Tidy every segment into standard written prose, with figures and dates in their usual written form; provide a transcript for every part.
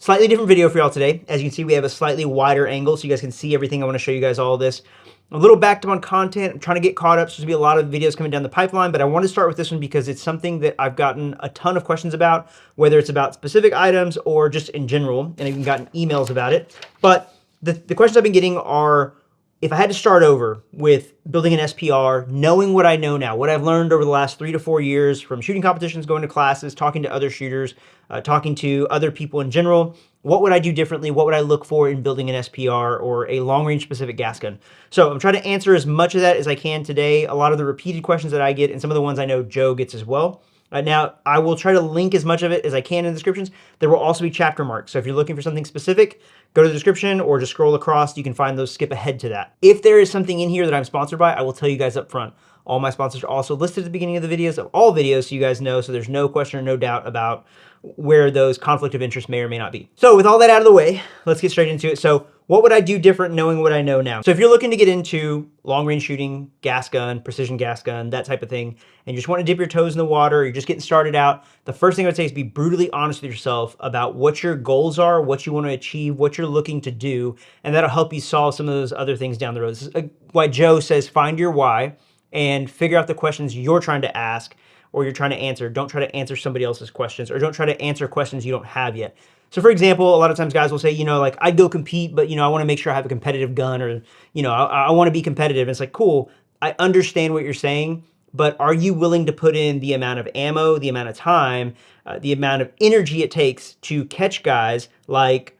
Slightly different video for y'all today. As you can see, we have a slightly wider angle so you guys can see everything. I want to show you guys all this. A little backed up on content. I'm trying to get caught up. So there's going to be a lot of videos coming down the pipeline, but I want to start with this one because it's something that I've gotten a ton of questions about, whether it's about specific items or just in general, and I've even gotten emails about it. But the questions I've been getting are, if I had to start over with building an SPR, knowing what I know now, what I've learned over the last 3 to 4 years from shooting competitions, going to classes, talking to other shooters, talking to other people in general, what would I do differently? What would I look for in building an SPR or a long-range specific gas gun? So I'm trying to answer as much of that as I can today. A lot of the repeated questions that I get and some of the ones I know Joe gets as well. Now, I will try to link as much of it as I can in the descriptions. There will also be chapter marks. So if you're looking for something specific, go to the description or just scroll across. You can find those, skip ahead to that. If there is something in here that I'm sponsored by, I will tell you guys up front. All my sponsors are also listed at the beginning of the videos, of all videos, so you guys know, so there's no question or no doubt about where those conflict of interest may or may not be. So with all that out of the way, let's get straight into it. So what would I do different knowing what I know now? So if you're looking to get into long-range shooting, gas gun, precision gas gun, that type of thing, and you just want to dip your toes in the water, or you're just getting started out, the first thing I would say is be brutally honest with yourself about what your goals are, what you want to achieve, what you're looking to do, and that'll help you solve some of those other things down the road. This is why Joe says find your why and figure out the questions you're trying to ask or you're trying to answer. Don't try to answer somebody else's questions, or don't try to answer questions you don't have yet. So for example, a lot of times guys will say, you know, like, I'd go compete, but, you know, I want to make sure I have a competitive gun, or, you know, I want to be competitive. And it's like, cool, I understand what you're saying, but are you willing to put in the amount of ammo, the amount of time, the amount of energy it takes to catch guys like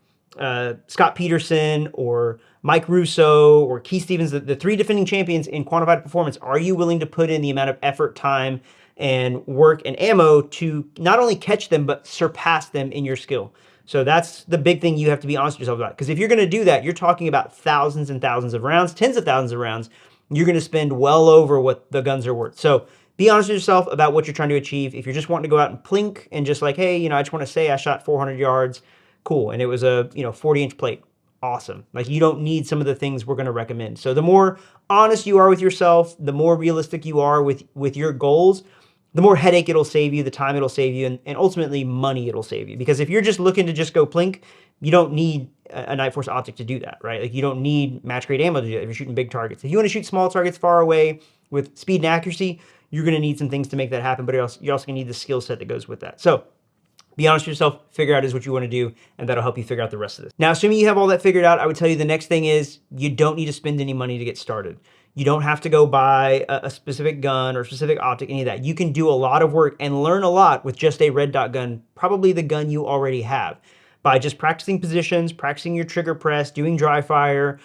Scott Peterson or Mike Russo or Keith Stevens, the 3 defending champions in quantified performance? Are you willing to put in the amount of effort, time, and work and ammo to not only catch them, but surpass them in your skill? So that's the big thing you have to be honest with yourself about. Because if you're going to do that, you're talking about thousands and thousands of rounds, tens of thousands of rounds. You're going to spend well over what the guns are worth. So be honest with yourself about what you're trying to achieve. If you're just wanting to go out and plink and just like, hey, you know, I just want to say I shot 400 yards, cool, and it was a 40-inch plate, awesome. Like, you don't need some of the things we're going to recommend. So the more honest you are with yourself, the more realistic you are with your goals, the more headache it'll save you, the time it'll save you, and ultimately money it'll save you. Because if you're just looking to just go plink, you don't need a Night Force optic to do that, right? Like, you don't need match grade ammo to do that if you're shooting big targets. If you want to shoot small targets far away with speed and accuracy, you're going to need some things to make that happen, but you're also going to need the skill set that goes with that. So be honest with yourself, figure out is what you want to do, and that'll help you figure out the rest of this. Now, assuming you have all that figured out, I would tell you the next thing is you don't need to spend any money to get started. You don't have to go buy a specific gun or specific optic, any of that. You can do a lot of work and learn a lot with just a red dot gun, probably the gun you already have, by just practicing positions, practicing your trigger press, doing dry fire,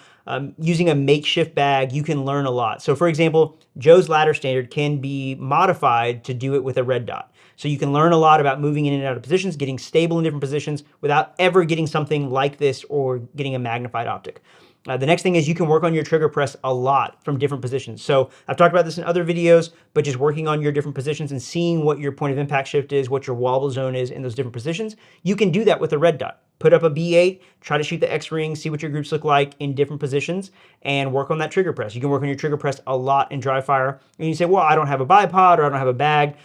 using a makeshift bag. You can learn a lot. So for example, Joe's ladder standard can be modified to do it with a red dot. So you can learn a lot about moving in and out of positions, getting stable in different positions without ever getting something like this or getting a magnified optic. The next thing is you can work on your trigger press a lot from different positions. So I've talked about this in other videos, but just working on your different positions and seeing what your point of impact shift is, what your wobble zone is in those different positions, you can do that with a red dot. Put up a B8, try to shoot the X-ring, see what your groups look like in different positions, and work on that trigger press. You can work on your trigger press a lot in dry fire. And you say, well, I don't have a bipod or I don't have a bag.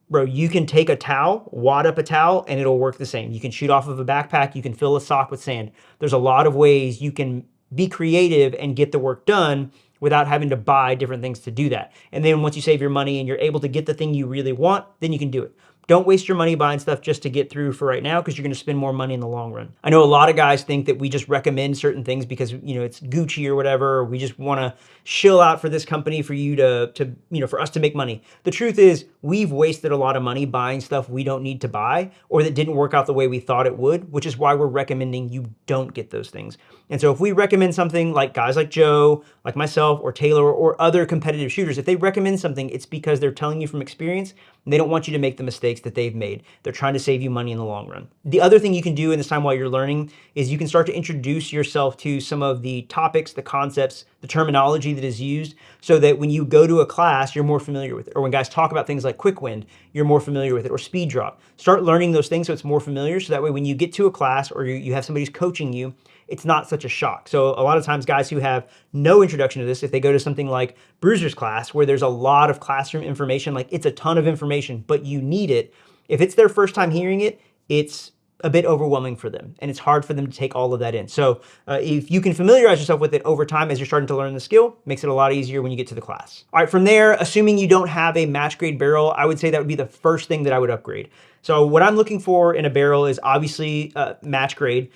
Bro, you can take a towel, wad up a towel, and it'll work the same. You can shoot off of a backpack. You can fill a sock with sand. There's a lot of ways you can be creative and get the work done without having to buy different things to do that. And then once you save your money and you're able to get the thing you really want, then you can do it. Don't waste your money buying stuff just to get through for right now, because you're going to spend more money in the long run. I know a lot of guys think that we just recommend certain things because, you know, it's Gucci or whatever, or we just want to shill out for this company for you to for us to make money. The truth is, we've wasted a lot of money buying stuff we don't need to buy or that didn't work out the way we thought it would, which is why we're recommending you don't get those things. And so if we recommend something, like guys like Joe, like myself, or Taylor, or other competitive shooters, if they recommend something, it's because they're telling you from experience and they don't want you to make the mistakes that they've made. They're trying to save you money in the long run. The other thing you can do in this time while you're learning is you can start to introduce yourself to some of the topics, the concepts, the terminology that is used, so that when you go to a class, you're more familiar with it. Or when guys talk about things like quick wind, you're more familiar with it, or speed drop. Start learning those things so it's more familiar, so that way when you get to a class or you have somebody who's coaching you, it's not such a shock. So a lot of times guys who have no introduction to this, if they go to something like Bruiser's class, where there's a lot of classroom information, like it's a ton of information, but you need it. If it's their first time hearing it, it's a bit overwhelming for them, and it's hard for them to take all of that in. So if you can familiarize yourself with it over time as you're starting to learn the skill, makes it a lot easier when you get to the class. All right, from there, assuming you don't have a match grade barrel, I would say that would be the first thing that I would upgrade. So what I'm looking for in a barrel is obviously match grade.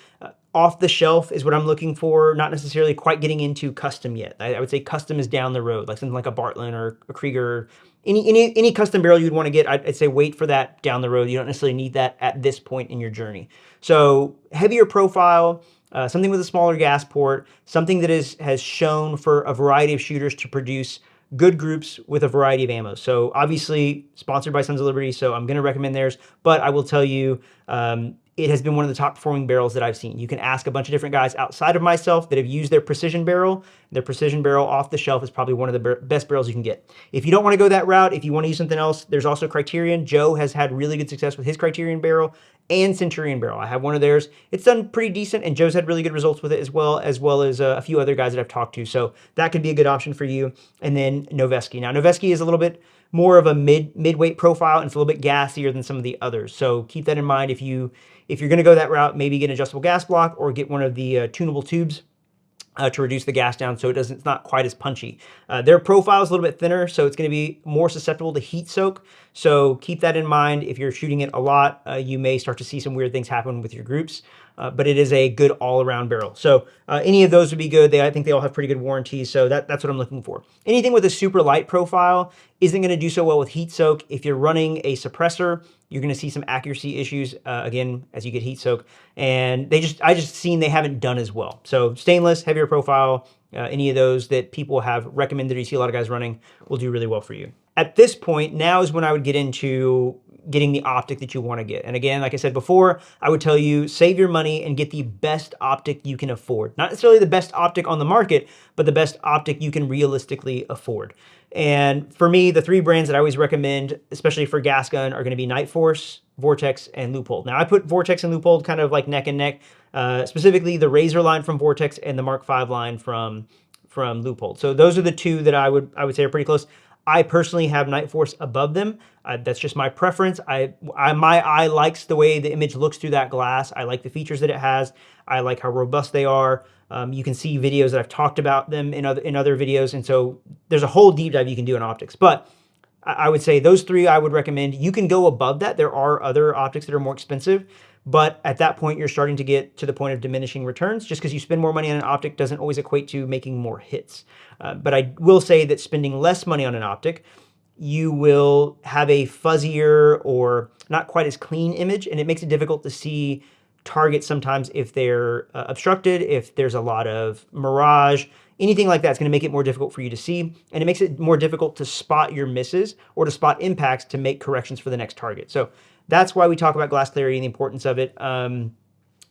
Off the shelf is what I'm looking for, not necessarily quite getting into custom yet. I would say custom is down the road, like something like a Bartlett or a Krieger. Any custom barrel you'd want to get, I'd say wait for that down the road. You don't necessarily need that at this point in your journey. So heavier profile, something with a smaller gas port, something that has shown for a variety of shooters to produce good groups with a variety of ammo. So obviously sponsored by Sons of Liberty, so I'm going to recommend theirs, but I will tell you, it has been one of the top performing barrels that I've seen. You can ask a bunch of different guys outside of myself that have used their precision barrel. Their precision barrel off the shelf is probably one of the best barrels you can get. If you don't want to go that route, if you want to use something else, there's also Criterion. Joe has had really good success with his Criterion barrel and Centurion barrel. I have one of theirs. It's done pretty decent, and Joe's had really good results with it as well as a few other guys that I've talked to. So that could be a good option for you. And then Noveski. Now, Noveski is a little bit more of a mid-weight profile, and it's a little bit gassier than some of the others. So keep that in mind. If you're going to go that route, maybe get an adjustable gas block or get one of the tunable tubes to reduce the gas down so it's not quite as punchy. Their profile is a little bit thinner, so it's going to be more susceptible to heat soak. So keep that in mind. If you're shooting it a lot, you may start to see some weird things happen with your groups, but it is a good all-around barrel. So any of those would be good. I think they all have pretty good warranties, so that's what I'm looking for. Anything with a super light profile isn't going to do so well with heat soak. If you're running a suppressor, you're going to see some accuracy issues, again, as you get heat soak. And I just seen they haven't done as well. So stainless, heavier profile, any of those that people have recommended or you see a lot of guys running will do really well for you. At this point, now is when I would get into getting the optic that you want to get. And again, like I said before, I would tell you, save your money and get the best optic you can afford. Not necessarily the best optic on the market, but the best optic you can realistically afford. And for me, the three brands that I always recommend, especially for gas gun, are going to be Nightforce, Vortex, and Leupold. Now, I put Vortex and Leupold kind of like neck and neck, specifically the Razor line from Vortex and the Mark V line from Leupold. So those are the two that I would say are pretty close. I personally have Nightforce above them. That's just my preference. My eye likes the way the image looks through that glass. I like the features that it has. I like how robust they are. You can see videos that I've talked about them in other videos, and so there's a whole deep dive you can do in optics. But I would say those three I would recommend. You can go above that. There are other optics that are more expensive, but at that point you're starting to get to the point of diminishing returns. Just because you spend more money on an optic doesn't always equate to making more hits. But I will say that spending less money on an optic, you will have a fuzzier or not quite as clean image, and it makes it difficult to see targets sometimes if they're obstructed, if there's a lot of mirage, anything like that's going to make it more difficult for you to see, and it makes it more difficult to spot your misses or to spot impacts to make corrections for the next target. So that's why we talk about glass clarity and the importance of it.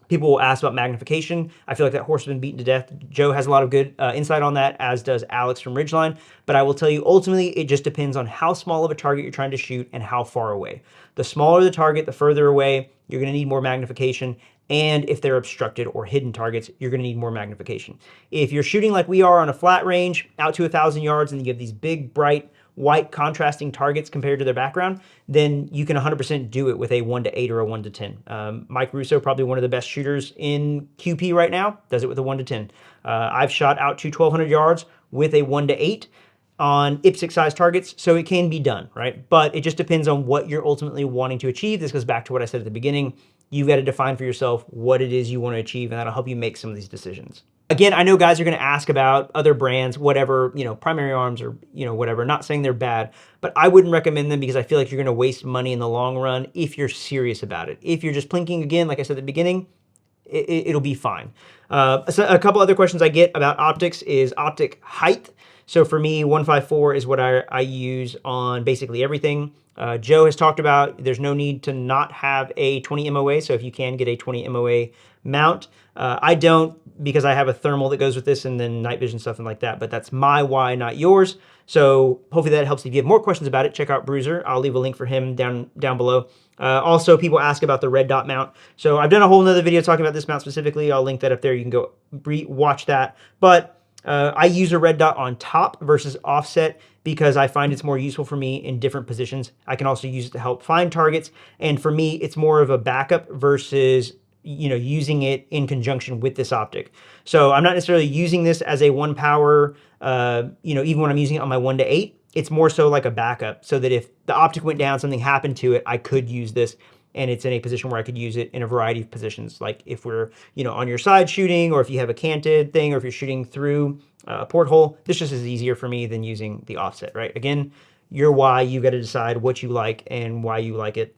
People will ask about magnification. I feel like that horse has been beaten to death. Joe has a lot of good insight on that, as does Alex from Ridgeline. But I will tell you, ultimately, it just depends on how small of a target you're trying to shoot and how far away. The smaller the target, the further away, you're going to need more magnification. And if they're obstructed or hidden targets, you're going to need more magnification. If you're shooting like we are on a flat range out to 1,000 yards and you have these big, bright, white contrasting targets compared to their background, then you can 100% do it with a 1-8 or a 1-10. Mike Russo, probably one of the best shooters in QP right now, does it with a 1-10. I've shot out to 1,200 yards with a 1-8 on IPSC size targets, so it can be done, right? But it just depends on what you're ultimately wanting to achieve. This goes back to what I said at the beginning. You've got to define for yourself what it is you want to achieve, and that'll help you make some of these decisions. Again, I know guys are going to ask about other brands, whatever, Primary Arms or, whatever. Not saying they're bad, but I wouldn't recommend them because I feel like you're going to waste money in the long run if you're serious about it. If you're just plinking, again, like I said at the beginning, it'll be fine. So a couple other questions I get about optics is optic height. So for me, 154 is what I use on basically everything. Joe has talked about there's no need to not have a 20 MOA, so if you can get a 20 MOA mount. I don't, because I have a thermal that goes with this and then night vision stuff and like that, but that's my why, not yours. So hopefully that helps. If you have more questions about it, check out Bruiser. I'll leave a link for him down below. Also, people ask about the red dot mount. So I've done a whole nother video talking about this mount specifically. I'll link that up there. You can go watch that. But I use a red dot on top versus offset because I find it's more useful for me in different positions. I can also use it to help find targets. And for me, it's more of a backup versus using it in conjunction with this optic. So I'm not necessarily using this as a one power, even when I'm using it on my 1-to-8, it's more so like a backup so that if the optic went down, something happened to it, I could use this. And it's in a position where I could use it in a variety of positions. Like if we're, on your side shooting, or if you have a canted thing, or if you're shooting through a porthole, this just is easier for me than using the offset, right? Again, your why, you got to decide what you like and why you like it.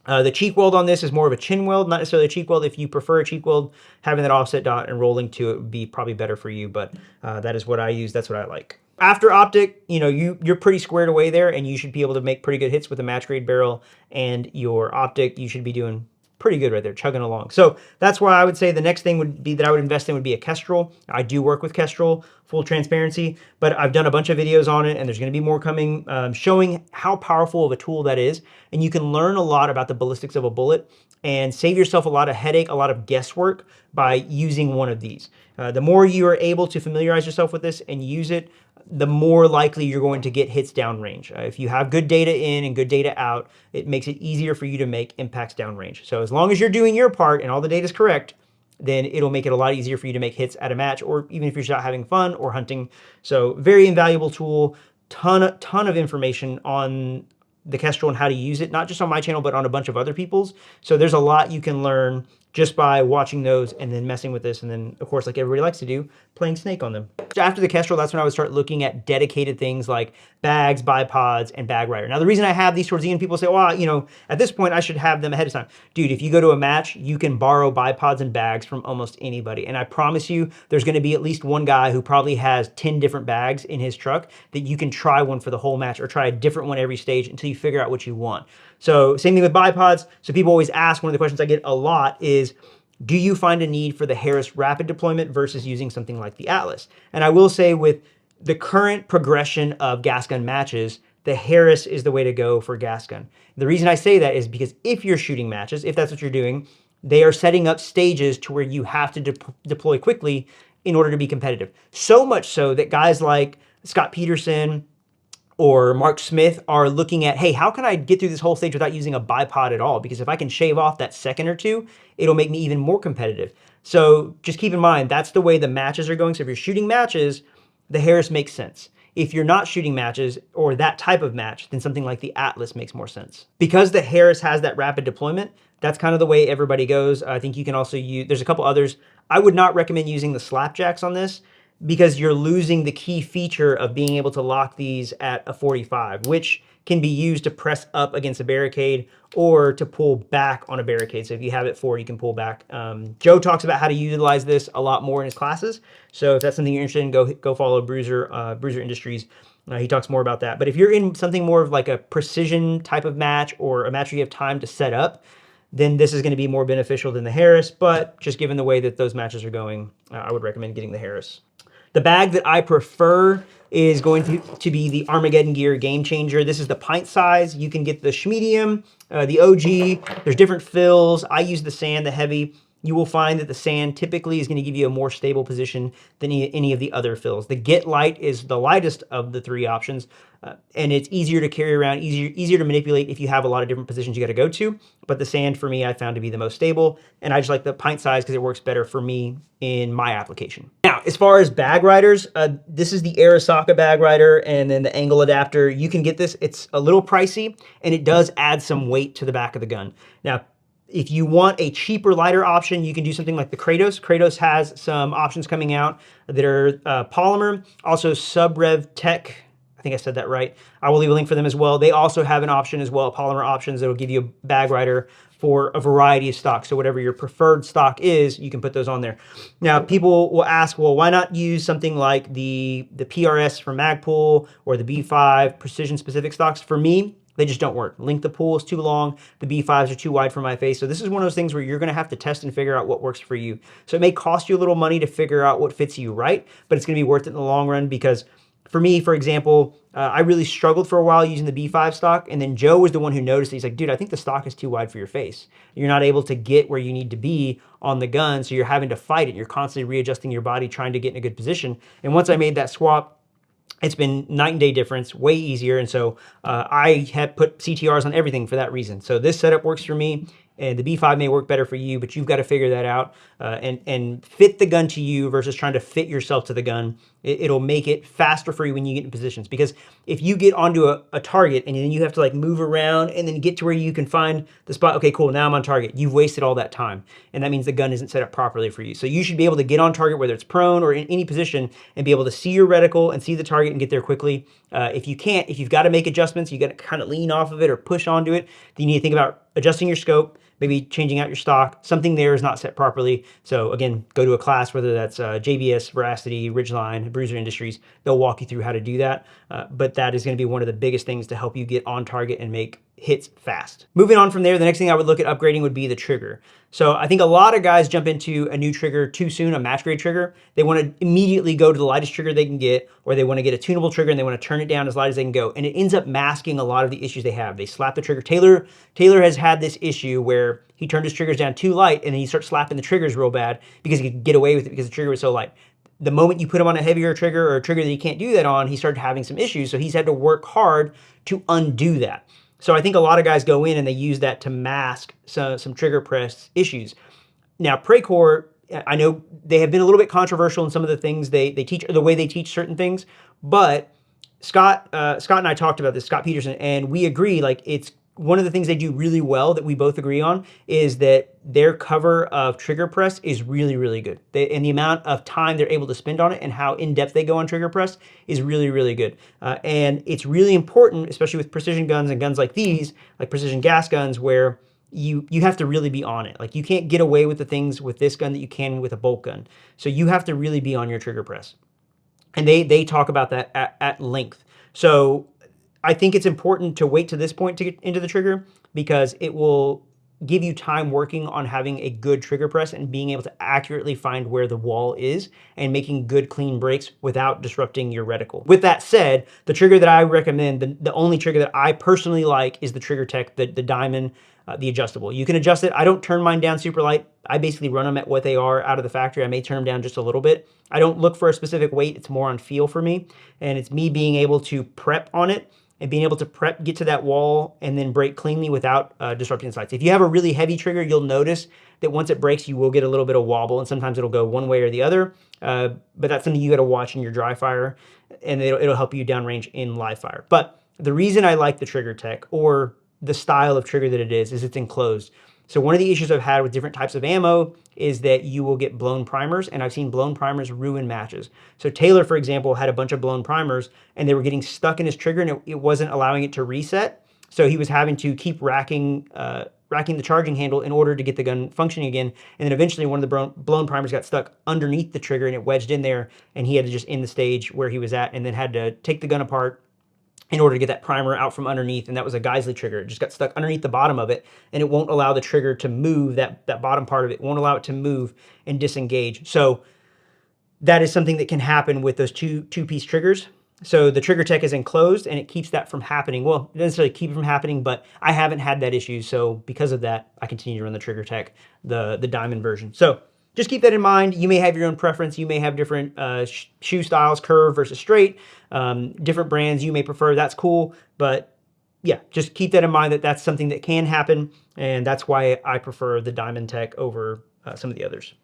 The cheek weld on this is more of a chin weld, not necessarily a cheek weld. If you prefer a cheek weld, having that offset dot and rolling to it would be probably better for you, but that is what I use. That's what I like. After optic, you're pretty squared away there, and you should be able to make pretty good hits with a match grade barrel and your optic. You should be doing pretty good right there, chugging along. So that's why I would say the next thing would be that I would invest in would be a Kestrel. I do work with Kestrel, full transparency, but I've done a bunch of videos on it, and there's going to be more coming showing how powerful of a tool that is. And you can learn a lot about the ballistics of a bullet and save yourself a lot of headache, a lot of guesswork by using one of these. The more you are able to familiarize yourself with this and use it, the more likely you're going to get hits downrange. If you have good data in and good data out, it makes it easier for you to make impacts downrange. So as long as you're doing your part and all the data is correct, then it'll make it a lot easier for you to make hits at a match, or even if you're just out having fun or hunting. So very invaluable tool, ton of information on the Kestrel and how to use it, not just on my channel, but on a bunch of other people's. So there's a lot you can learn just by watching those and then messing with this. And then, of course, like everybody likes to do, playing Snake on them. So after the Kestrel, that's when I would start looking at dedicated things like bags, bipods, and bag rider. Now, the reason I have these towards the end, people say, well, at this point, I should have them ahead of time. Dude, if you go to a match, you can borrow bipods and bags from almost anybody. And I promise you, there's going to be at least one guy who probably has 10 different bags in his truck that you can try one for the whole match, or try a different one every stage until you figure out what you want. So same thing with bipods. So people always ask, one of the questions I get a lot is, do you find a need for the Harris rapid deployment versus using something like the Atlas? And I will say, with the current progression of gas gun matches, the Harris is the way to go for gas gun. The reason I say that is because if you're shooting matches, if that's what you're doing, they are setting up stages to where you have to deploy quickly in order to be competitive. So much so that guys like Scott Peterson or Mark Smith are looking at, hey, how can I get through this whole stage without using a bipod at all? Because if I can shave off that second or two, it'll make me even more competitive. So just keep in mind, that's the way the matches are going. So if you're shooting matches, the Harris makes sense. If you're not shooting matches or that type of match, then something like the Atlas makes more sense. Because the Harris has that rapid deployment, that's kind of the way everybody goes. I think you can also use, there's a couple others. I would not recommend using the slapjacks on this, because you're losing the key feature of being able to lock these at a 45, which can be used to press up against a barricade or to pull back on a barricade. So if you have it forward, you can pull back. Joe talks about how to utilize this a lot more in his classes. So if that's something you're interested in, go follow Bruiser Industries. He talks more about that. But if you're in something more of like a precision type of match, or a match where you have time to set up, then this is going to be more beneficial than the Harris. But just given the way that those matches are going, I would recommend getting the Harris. The bag that I prefer is going to be the Armageddon Gear Game Changer. This is the pint size. You can get the Schmedium, the OG. There's different fills. I use the sand, the heavy. You will find that the sand typically is going to give you a more stable position than any of the other fills. The Get Light is the lightest of the three options, and it's easier to carry around, easier to manipulate if you have a lot of different positions you got to go to. But the sand, for me, I found to be the most stable, and I just like the pint size because it works better for me in my application. Now, as far as bag riders, this is the Arasaka bag rider, and then the angle adapter. You can get this. It's a little pricey, and it does add some weight to the back of the gun. Now, if you want a cheaper, lighter option, you can do something like the Kratos. Kratos has some options coming out that are polymer, also Sub-Rev Tech. I think I said that right. I will leave a link for them as well. They also have an option as well, polymer options, that will give you a bag rider for a variety of stocks. So whatever your preferred stock is, you can put those on there. Now, people will ask, well, why not use something like the PRS from Magpul or the B5 precision specific stocks? For me, they just don't work. Length of pull is too long. The B5s are too wide for my face. So this is one of those things where you're going to have to test and figure out what works for you. So it may cost you a little money to figure out what fits you right, but it's going to be worth it in the long run, because for me, for example, I really struggled for a while using the B5 stock, and then Joe was the one who noticed it. He's like, dude, I think the stock is too wide for your face. You're not able to get where you need to be on the gun, so you're having to fight it. You're constantly readjusting your body, trying to get in a good position. And once I made that swap, it's been night and day difference, way easier. And so I have put CTRs on everything for that reason. So this setup works for me, and the B5 may work better for you, but you've got to figure that out and fit the gun to you versus trying to fit yourself to the gun. It'll make it faster for you when you get in positions, because if you get onto a target and then you have to like move around and then get to where you can find the spot, okay, cool, now I'm on target. You've wasted all that time, and that means the gun isn't set up properly for you. So you should be able to get on target, whether it's prone or in any position, and be able to see your reticle and see the target and get there quickly. If you can't, if you've got to make adjustments, you got to kind of lean off of it or push onto it, then you need to think about adjusting your scope, maybe changing out your stock. Something there is not set properly. So again, go to a class, whether that's JBS, Veracity, Ridgeline, Bruiser Industries. They'll walk you through how to do that. But that is going to be one of the biggest things to help you get on target and make hits fast. Moving on from there, the next thing I would look at upgrading would be the trigger. So I think a lot of guys jump into a new trigger too soon, a match grade trigger. They want to immediately go to the lightest trigger they can get, or they want to get a tunable trigger and they want to turn it down as light as they can go. And it ends up masking a lot of the issues they have. They slap the trigger. Taylor has had this issue where he turned his triggers down too light and then he starts slapping the triggers real bad because he could get away with it because the trigger was so light. The moment you put him on a heavier trigger or a trigger that he can't do that on, he started having some issues. So he's had to work hard to undo that. So I think a lot of guys go in and they use that to mask some trigger press issues. Now, Precore, I know they have been a little bit controversial in some of the things they teach, or the way they teach certain things, but Scott and I talked about this, Scott Peterson, and we agree, like, it's one of the things they do really well that we both agree on is that their cover of trigger press is really, really good. And the amount of time they're able to spend on it and how in-depth they go on trigger press is really, really good. And it's really important, especially with precision guns and guns like these, like precision gas guns, where you have to really be on it. Like, you can't get away with the things with this gun that you can with a bolt gun. So you have to really be on your trigger press. And they talk about that at length. So I think it's important to wait to this point to get into the trigger, because it will give you time working on having a good trigger press and being able to accurately find where the wall is and making good clean breaks without disrupting your reticle. With that said, the trigger that I recommend, the only trigger that I personally like, is the Trigger Tech, the Diamond, the adjustable. You can adjust it. I don't turn mine down super light. I basically run them at what they are out of the factory. I may turn them down just a little bit. I don't look for a specific weight. It's more on feel for me. And it's me being able to prep on it and being able to get to that wall and then break cleanly without disrupting the sights. If you have a really heavy trigger, you'll notice that once it breaks, you will get a little bit of wobble, and sometimes it'll go one way or the other. But that's something you got to watch in your dry fire, and it'll help you downrange in live fire. But the reason I like the Trigger Tech, or the style of trigger that it is it's enclosed. So one of the issues I've had with different types of ammo is that you will get blown primers, and I've seen blown primers ruin matches. So Taylor, for example, had a bunch of blown primers, and they were getting stuck in his trigger, and it wasn't allowing it to reset. So he was having to keep racking the charging handle in order to get the gun functioning again. And then eventually one of the blown primers got stuck underneath the trigger, and it wedged in there, and he had to just end the stage where he was at, and then had to take the gun apart in order to get that primer out from underneath. And that was a Geisley trigger. It just got stuck underneath the bottom of it, and it won't allow the trigger to move. That bottom part of it won't allow it to move and disengage. So that is something that can happen with those two-piece triggers. So the Trigger Tech is enclosed, and it keeps that from happening. Well, it doesn't necessarily keep it from happening, but I haven't had that issue. So because of that, I continue to run the Trigger Tech, the Diamond version. So just keep that in mind. You may have your own preference. You may have different shoe styles, curve versus straight, different brands you may prefer. That's cool. But yeah, just keep that in mind, that that's something that can happen. And that's why I prefer the Diamond Tech over some of the others.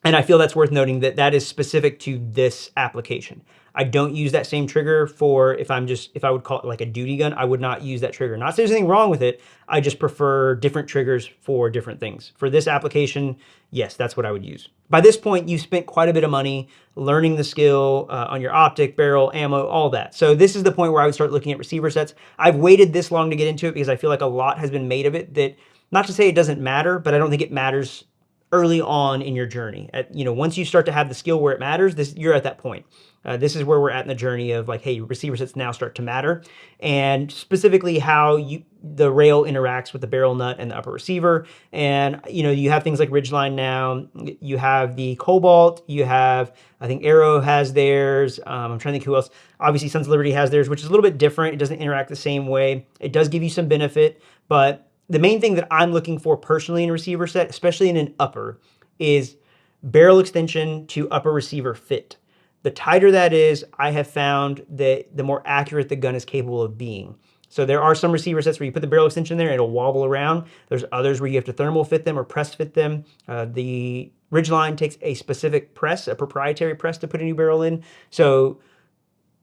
And I feel that's worth noting that that is specific to this application. I don't use that same trigger for if I would call it like a duty gun, I would not use that trigger. Not that there's anything wrong with it. I just prefer different triggers for different things. For this application, yes, that's what I would use. By this point, you spent quite a bit of money learning the skill on your optic, barrel, ammo, all that. So this is the point where I would start looking at receiver sets. I've waited this long to get into it because I feel like a lot has been made of it that, not to say it doesn't matter, but I don't think it matters early on in your journey. Once you start to have the skill where it matters, you're at that point. This is where we're at in the journey of like, hey, receiver sets now start to matter, and specifically how the rail interacts with the barrel nut and the upper receiver. And you have things like Ridgeline now. You have the Cobalt. You have, I think Arrow has theirs. I'm trying to think who else. Obviously, Sons of Liberty has theirs, which is a little bit different. It doesn't interact the same way. It does give you some benefit, but the main thing that I'm looking for personally in a receiver set, especially in an upper, is barrel extension to upper receiver fit. The tighter that is, I have found that the more accurate the gun is capable of being. So there are some receiver sets where you put the barrel extension there and it'll wobble around. There's others where you have to thermal fit them or press fit them. The Ridgeline takes a specific press, a proprietary press to put a new barrel in. So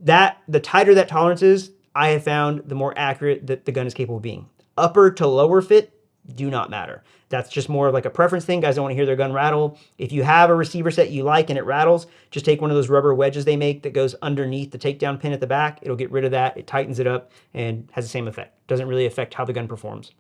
the tighter that tolerance is, I have found the more accurate that the gun is capable of being. Upper to lower fit do not matter. That's just more of like a preference thing. Guys don't want to hear their gun rattle. If you have a receiver set you like and it rattles, just take one of those rubber wedges they make that goes underneath the takedown pin at the back. It'll get rid of that. It tightens it up and has the same effect. Doesn't really affect how the gun performs.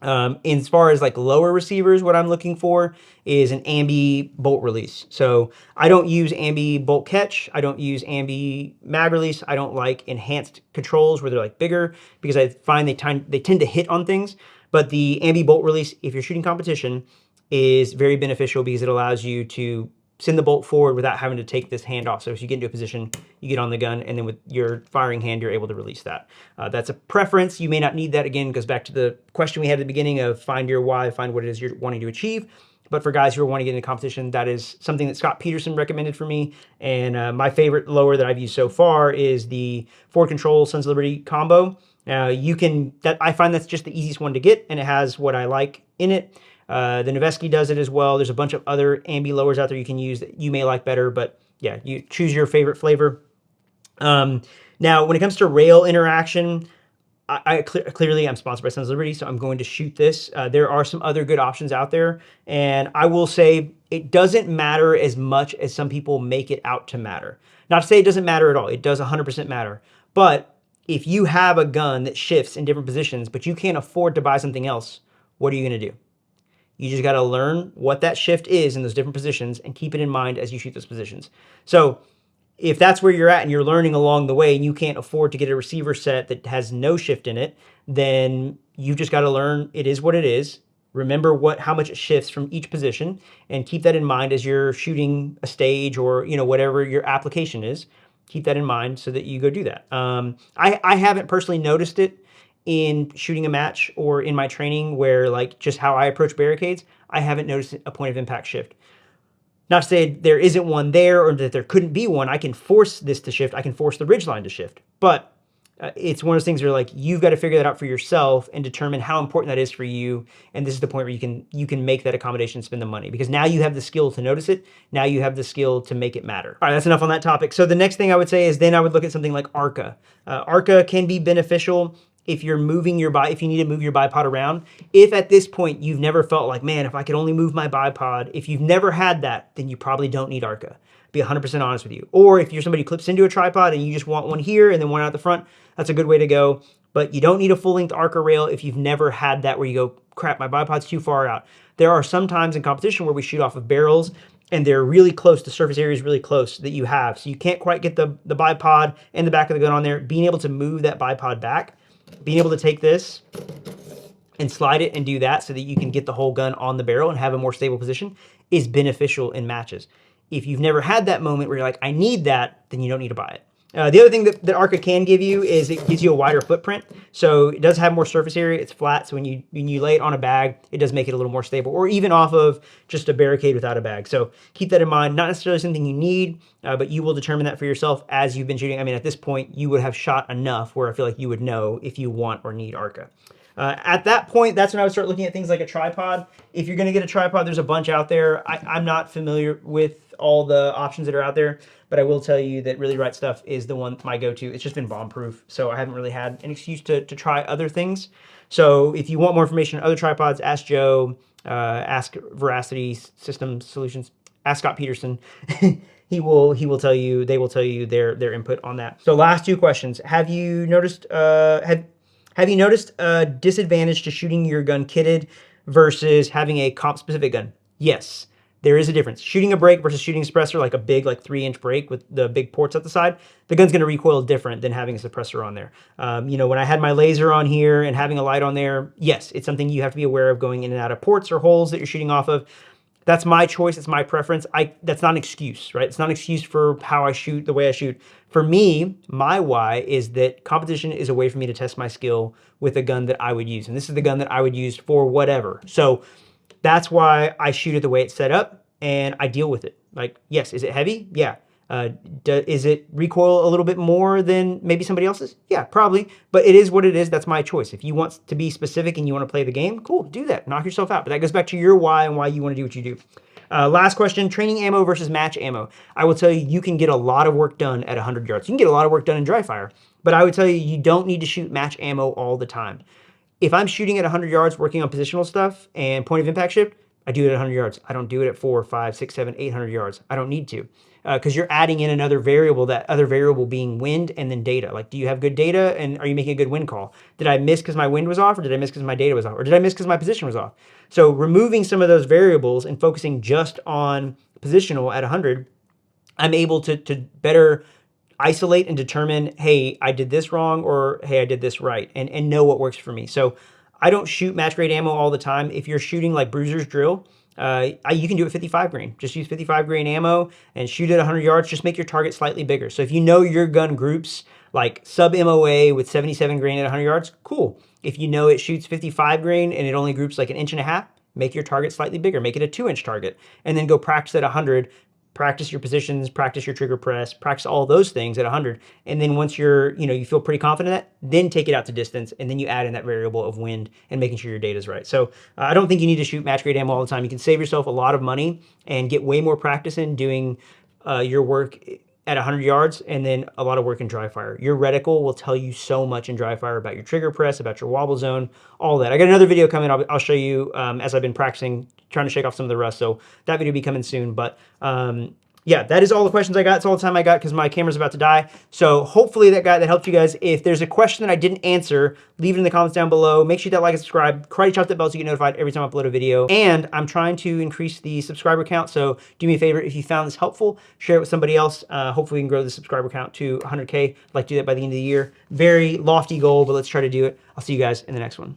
As far as like lower receivers, what I'm looking for is an ambi bolt release. So I don't use ambi bolt catch. I don't use ambi mag release. I don't like enhanced controls where they're like bigger, because I find they tend to hit on things. But the ambi bolt release, if you're shooting competition, is very beneficial because it allows you to send the bolt forward without having to take this hand off. So if you get into a position, you get on the gun, and then with your firing hand, you're able to release that. That's a preference. You may not need that. Again, goes back to the question we had at the beginning of find your why, find what it is you're wanting to achieve. But for guys who are wanting to get into competition, that is something that Scott Peterson recommended for me. And my favorite lower that I've used so far is the Forward Control Sons of Liberty combo. I find that's just the easiest one to get, and it has what I like in it. The Noveski does it as well. There's a bunch of other ambi lowers out there you can use that you may like better, but yeah, you choose your favorite flavor. Now, when it comes to rail interaction, clearly I'm sponsored by Sons of Liberty, so I'm going to shoot this. There are some other good options out there, and I will say it doesn't matter as much as some people make it out to matter. Not to say it doesn't matter at all. It does 100% matter. But if you have a gun that shifts in different positions, but you can't afford to buy something else, what are you going to do? You just got to learn what that shift is in those different positions and keep it in mind as you shoot those positions. So if that's where you're at and you're learning along the way and you can't afford to get a receiver set that has no shift in it, then you just got to learn it is what it is. Remember how much it shifts from each position, and keep that in mind as you're shooting a stage or whatever your application is. Keep that in mind so that you go do that. I haven't personally noticed it in shooting a match or in my training where, like, just how I approach barricades, I haven't noticed a point of impact shift. Not to say there isn't one there or that there couldn't be one. I can force this to shift. I can force the ridgeline to shift. But it's one of those things where, like, you've got to figure that out for yourself and determine how important that is for you. And this is the point where you can make that accommodation and spend the money, because now you have the skill to notice it. Now you have the skill to make it matter. All right, that's enough on that topic. So the next thing I would say is then I would look at something like Arca. Arca can be beneficial if you're moving if you need to move your bipod around. If at this point you've never felt like, man, if I could only move my bipod, if you've never had that, then you probably don't need Arca. Be 100% honest with you. Or if you're somebody who clips into a tripod and you just want one here and then one out the front, that's a good way to go. But you don't need a full-length Arca rail if you've never had that where you go, crap, my bipod's too far out. There are some times in competition where we shoot off of barrels and they're really close, the surface area is really close that you have. So you can't quite get the bipod and the back of the gun on there. Being able to move that bipod back, being able to take this and slide it and do that so that you can get the whole gun on the barrel and have a more stable position is beneficial in matches. If you've never had that moment where you're like, I need that, then you don't need to buy it. The other thing that Arca can give you is it gives you a wider footprint. So it does have more surface area. It's flat. So when you lay it on a bag, it does make it a little more stable, or even off of just a barricade without a bag. So keep that in mind. Not necessarily something you need, but you will determine that for yourself as you've been shooting. I mean, at this point, you would have shot enough where I feel like you would know if you want or need Arca. At that point, that's when I would start looking at things like a tripod. If you're going to get a tripod, there's a bunch out there. I'm not familiar with all the options that are out there, but I will tell you that Really Right Stuff is the one, my go-to. It's just been bomb-proof, so I haven't really had an excuse to try other things. So if you want more information on other tripods, ask Joe, ask Veracity System Solutions, ask Scott Peterson. He will tell you, they will tell you their input on that. So last two questions. Have you noticed a disadvantage to shooting your gun kitted versus having a comp-specific gun? Yes, there is a difference. Shooting a break versus shooting a suppressor, like a big, like 3-inch break with the big ports at the side, the gun's going to recoil different than having a suppressor on there. You know, when I had my laser on here and having a light on there, yes, it's something you have to be aware of going in and out of ports or holes that you're shooting off of. That's my choice. It's my preference. That's not an excuse, right? It's not an excuse for how I shoot, the way I shoot. For me, my why is that competition is a way for me to test my skill with a gun that I would use. And this is the gun that I would use for whatever. So that's why I shoot it the way it's set up and I deal with it. Like, yes, is it heavy? Yeah. Is it recoil a little bit more than maybe somebody else's? Yeah, probably. But it is what it is. That's my choice. If you want to be specific and you want to play the game, cool, do that. Knock yourself out. But that goes back to your why and why you want to do what you do. Last question, training ammo versus match ammo. I will tell you, you can get a lot of work done at 100 yards. You can get a lot of work done in dry fire. But I would tell you, you don't need to shoot match ammo all the time. If I'm shooting at 100 yards, working on positional stuff and point of impact shift, I do it at 100 yards. I don't do it at 4, 5, 6, 7, 800 yards. I don't need to, because you're adding in another variable, that other variable being wind and then data. Like, do you have good data and are you making a good wind call? Did I miss because my wind was off, or did I miss because my data was off, or did I miss because my position was off? So removing some of those variables and focusing just on positional at 100, I'm able to better isolate and determine, hey, I did this wrong, or hey, I did this right, and know what works for me. So I don't shoot match grade ammo all the time. If you're shooting like Bruiser's drill, you can do it 55 grain. Just use 55 grain ammo and shoot it 100 yards. Just make your target slightly bigger. So if you know your gun groups like sub MOA with 77 grain at 100 yards, cool. If you know it shoots 55 grain and it only groups like 1.5 inches, make your target slightly bigger. Make it a 2-inch target, and then go practice at 100. Practice your positions, practice your trigger press, practice all those things at 100. And then once you're, you feel pretty confident in that, then take it out to distance, and then you add in that variable of wind and making sure your data's right. So I don't think you need to shoot match grade ammo all the time. You can save yourself a lot of money and get way more practice in doing your work at 100 yards, and then a lot of work in dry fire. Your reticle will tell you so much in dry fire about your trigger press, about your wobble zone, all that. I got another video coming. I'll show you as I've been practicing, trying to shake off some of the rust. So that video will be coming soon. But yeah, that is all the questions I got. It's all the time I got because my camera's about to die. So hopefully that helped you guys. If there's a question that I didn't answer, leave it in the comments down below. Make sure you hit that like and subscribe. Karate chop that bell so you get notified every time I upload a video. And I'm trying to increase the subscriber count. So do me a favor, if you found this helpful, share it with somebody else. Hopefully we can grow the subscriber count to 100K. I'd like to do that by the end of the year. Very lofty goal, but let's try to do it. I'll see you guys in the next one.